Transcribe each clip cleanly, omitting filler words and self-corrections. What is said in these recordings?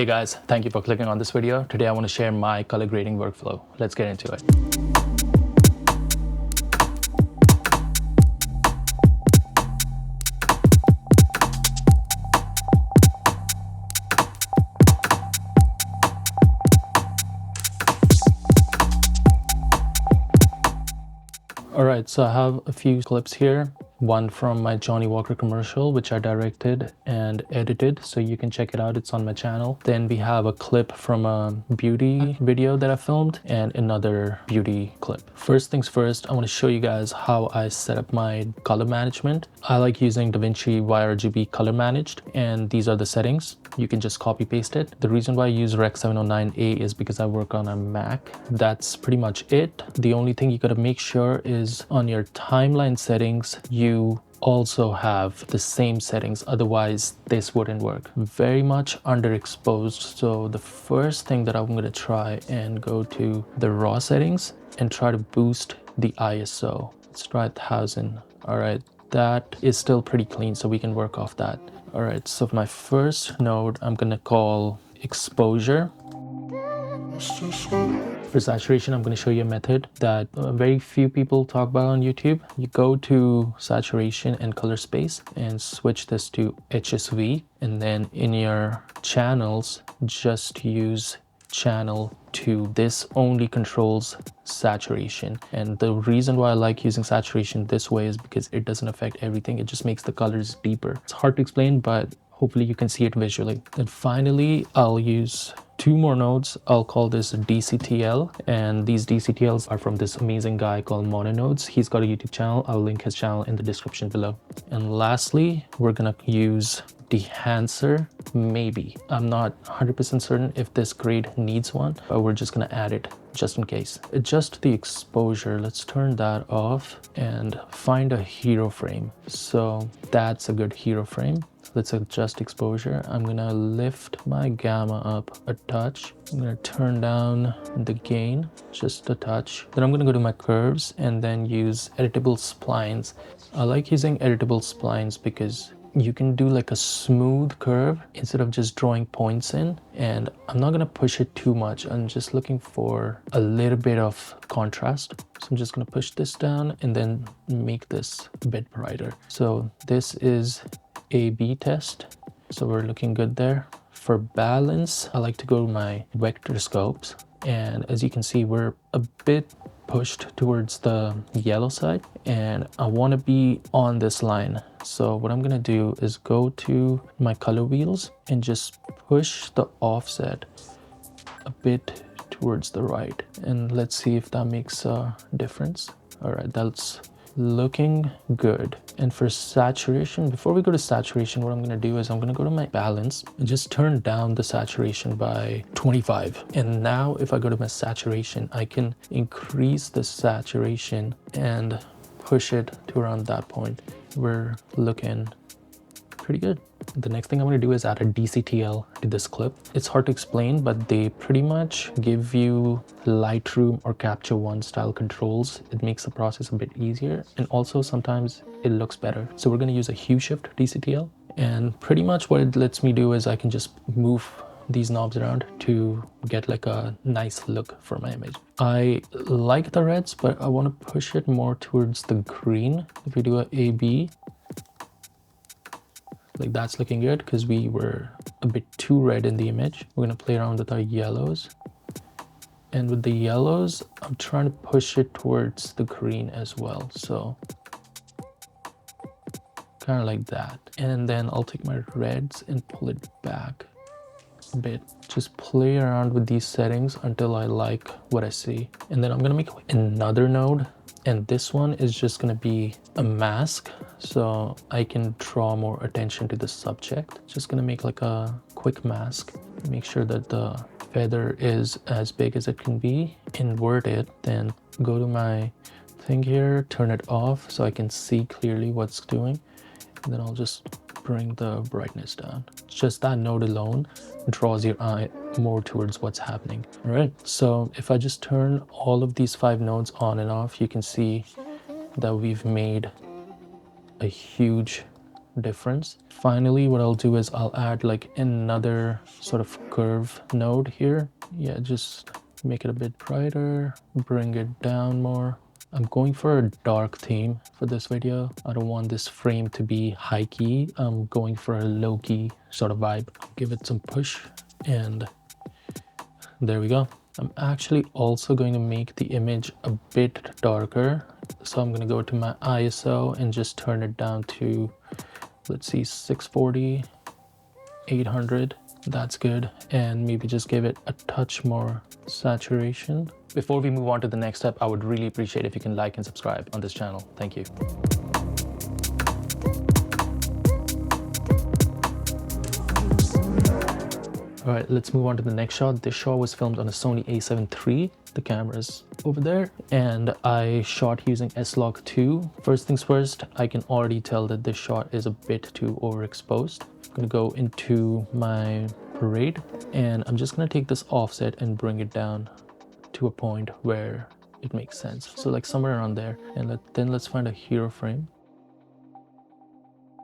Hey guys, thank you for clicking on this video. Today I want to share my color grading workflow. Let's get into it. Alright, so I have a few clips here. One from my Johnny Walker commercial, which I directed and edited, so you can check it out. It's on my channel. Then we have a clip from a beauty video that I filmed and another beauty clip. First things first, I want to show you guys how I set up my color management. I like using DaVinci YRGB color managed, and these are the settings. You can just copy paste it. The reason why I use Rec 709A is because I work on a Mac. That's pretty much it. The only thing you gotta make sure is on your timeline settings, you also have the same settings, otherwise this wouldn't work. Very much underexposed. So the first thing that I'm gonna try and go to the raw settings and try to boost the ISO. Let's try 1000. All right, that is still pretty clean, so we can work off that. All right, so my first node I'm gonna call exposure. For saturation, I'm going to show you a method that very few people talk about on YouTube. You go to saturation and color space and switch this to HSV, and then in your channels just use channel 2. This only controls saturation, and the reason why I like using saturation this way is because it doesn't affect everything. It just makes the colors deeper. It's hard to explain, but hopefully you can see it visually. Then finally I'll use 2 more nodes. I'll call this DCTL, and these DCTLs are from this amazing guy called Mononodes. He's got a YouTube channel. I'll link his channel in the description below. And lastly, we're gonna use Dehancer, maybe. I'm not 100% certain if this grade needs one, but we're just gonna add it just in case. Adjust the exposure. Let's turn that off and find a hero frame. So that's a good hero frame. Let's adjust exposure. I'm gonna lift my gamma up a touch. I'm gonna turn down the gain just a touch. Then I'm gonna go to my curves and then use editable splines. I like using editable splines because you can do like a smooth curve instead of just drawing points in, and I'm not gonna push it too much. I'm just looking for a little bit of contrast. So I'm just gonna push this down and then make this a bit brighter. So this is A/B test. So we're looking good there. For balance, I like to go to my vector scopes, and as you can see, we're a bit pushed towards the yellow side, and I want to be on this line. So what I'm gonna do is go to my color wheels and just push the offset a bit towards the right, and let's see if that makes a difference. All right, that's looking good. And for saturation, before we go to saturation, what I'm going to do is I'm going to go to my balance and just turn down the saturation by 25. And now if I go to my saturation, I can increase the saturation and push it to around that point. We're looking pretty good. The next thing I'm going to do is add a DCTL to this clip. It's hard to explain, but they pretty much give you Lightroom or Capture One style controls. It makes the process a bit easier, and also sometimes it looks better. So we're going to use a hue shift DCTL, and pretty much what it lets me do is I can just move these knobs around to get like a nice look for my image. I like the reds, but I want to push it more towards the green. If we do a AB, like that's looking good because we were a bit too red in the image. We're gonna play around with our yellows, and with the yellows I'm trying to push it towards the green as well, so kind of like that. And then I'll take my reds and pull it back a bit. Just play around with these settings until I like what I see. And then I'm gonna make another node, and this one is just gonna be a mask, so I can draw more attention to the subject. Just gonna make like a quick mask. Make sure that the feather is as big as it can be. Invert it, then go to my thing here, turn it off so I can see clearly what's doing. And then I'll just bring the brightness down. Just that node alone draws your eye more towards what's happening. All right, so if I just turn all of these 5 nodes on and off, you can see that we've made a huge difference. Finally, what I'll do is I'll add like another sort of curve node here. Yeah, just make it a bit brighter, bring it down more. I'm going for a dark theme for this video. I don't want this frame to be high key. I'm going for a low key sort of vibe. Give it some push, and there we go. I'm actually also going to make the image a bit darker. So I'm going to go to my ISO and just turn it down to, let's see, 640, 800. That's good. And maybe just give it a touch more saturation. Before we move on to the next step, I would really appreciate if you can like and subscribe on this channel. Thank you. All right, let's move on to the next shot. This shot was filmed on a Sony a7 III. The camera's over there, and I shot using S-Log 2. First things first, I can already tell that this shot is a bit too overexposed. I'm gonna go into my parade, and I'm just gonna take this offset and bring it down to a point where it makes sense. So like somewhere around there, and then let's find a hero frame.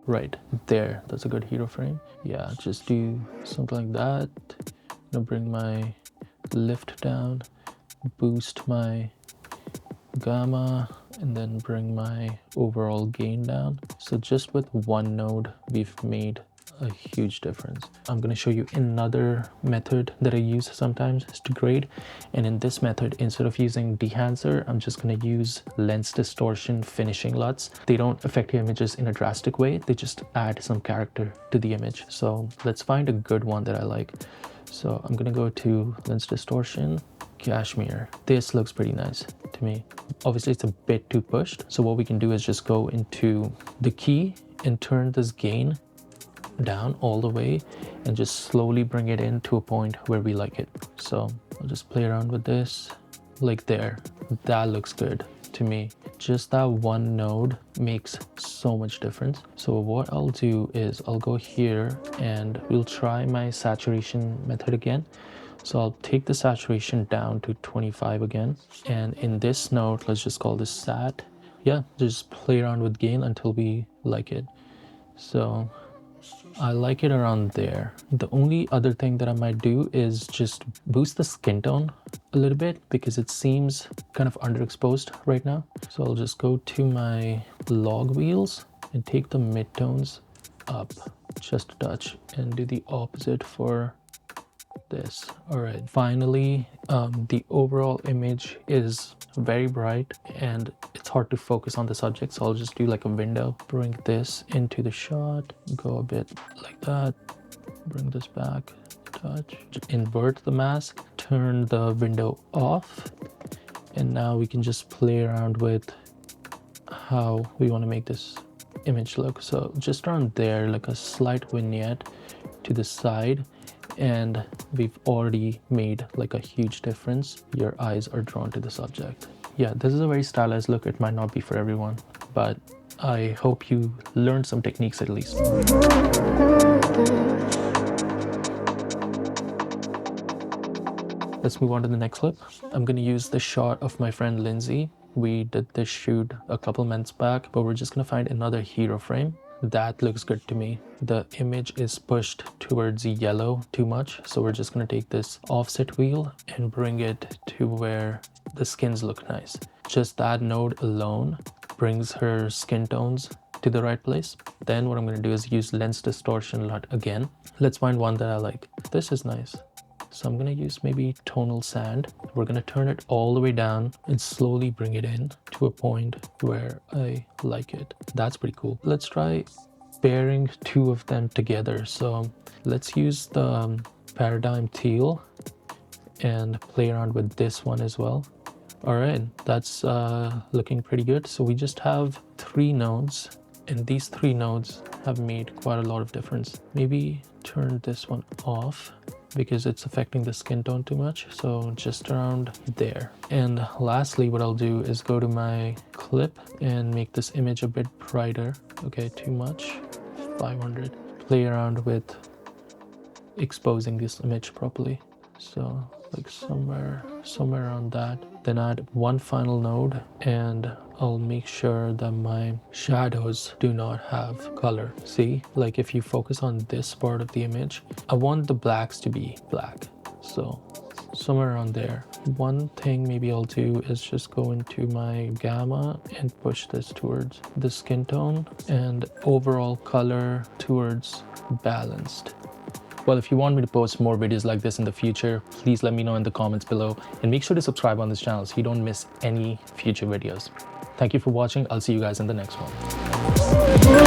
Right there, that's a good hero frame. Yeah, just do something like that. I'm gonna bring my lift down, boost my gamma, and then bring my overall gain down. So just with one node, we've made a huge difference. I'm going to show you another method that I use sometimes to grade, and in this method, instead of using dehancer, I'm just going to use lens distortion finishing LUTs. They don't affect your images in a drastic way, they just add some character to the image. So let's find a good one that I like. So I'm going to go to lens distortion, cashmere. This looks pretty nice to me. Obviously it's a bit too pushed, so what we can do is just go into the key and turn this gain down all the way and just slowly bring it in to a point where we like it. So I'll just play around with this, like there. That looks good to me. Just that one node makes so much difference. So what I'll do is I'll go here and we'll try my saturation method again. So I'll take the saturation down to 25 again, and in this node, let's just call this sat. Yeah, just play around with gain until we like it. So I like it around there. The only other thing that I might do is just boost the skin tone a little bit because it seems kind of underexposed right now. So I'll just go to my log wheels and take the midtones up just a touch and do the opposite for this. All right, finally, the overall image is very bright and it's hard to focus on the subject, so I'll just do like a window, bring this into the shot, go a bit like that, bring this back, touch, invert the mask, turn the window off, and now we can just play around with how we want to make this image look. So just around there, like a slight vignette to the side, and we've already made like a huge difference. Your eyes are drawn to the subject. Yeah, this is a very stylized look. It might not be for everyone, but I hope you learned some techniques at least. Let's move on to the next clip. I'm gonna use the shot of my friend Lindsay. We did this shoot a couple months back, but we're just gonna find another hero frame. That looks good to me. The image is pushed towards yellow too much, so we're just gonna take this offset wheel and bring it to where the skins look nice. Just that node alone brings her skin tones to the right place. Then what I'm gonna do is use lens distortion LUT again. Let's find one that I like. This is nice. So I'm gonna use maybe tonal sand. We're gonna turn it all the way down and slowly bring it in to a point where I like it. That's pretty cool. Let's try pairing two of them together. So let's use the paradigm teal and play around with this one as well. All right, that's looking pretty good. So we just have 3 nodes, and these 3 nodes have made quite a lot of difference. Maybe turn this one off because it's affecting the skin tone too much. So just around there. And lastly, what I'll do is go to my clip and make this image a bit brighter. Okay, too much, 500. Play around with exposing this image properly. So like somewhere around that. Then add one final node, and I'll make sure that my shadows do not have color. See, like if you focus on this part of the image, I want the blacks to be black. So somewhere around there. One thing maybe I'll do is just go into my gamma and push this towards the skin tone and overall color towards balanced. Well, if you want me to post more videos like this in the future, please let me know in the comments below, and make sure to subscribe on this channel so you don't miss any future videos. Thank you for watching. I'll see you guys in the next one.